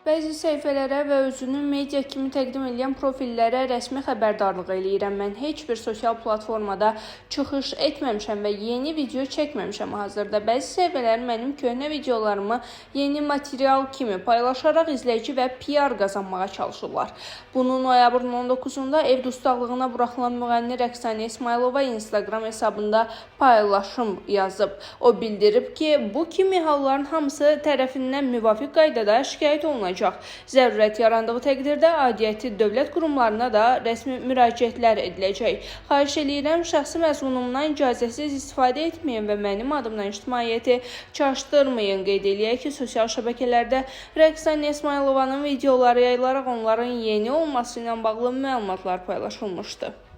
Bəzi səhifələrə və özünü media kimi təqdim edən profillərə rəsmi xəbərdarlıq eləyirəm. Mən heç bir sosial platformada çıxış etməmişəm və yeni video çəkməmişəm hazırda. Bəzi səhifələr mənim köhnə videolarımı yeni material kimi paylaşaraq izləyici və PR qazanmağa çalışırlar. Bunu noyabrın 19-da ev dustaqlığına buraxılan müğənni Rəqsanə İsmailova Instagram hesabında paylaşım yazıb. O bildirib ki, bu kimi halların hamısı tərəfindən müvafiq qaydada şikayət olunacaq. Zərurət yarandığı təqdirdə aidiyyəti dövlət qurumlarına da rəsmi müraciətlər ediləcək. Xahiş edirəm, şəxsi məzmunumdan icazəsiz istifadə etməyin və mənim adımdan ictimaiyyəti çaşdırmayın. Qeyd eləyək ki, sosial şəbəkələrdə Rəqsanə İsmailovanın videoları yayılaraq onların yeni olması ilə bağlı məlumatlar paylaşılmışdı.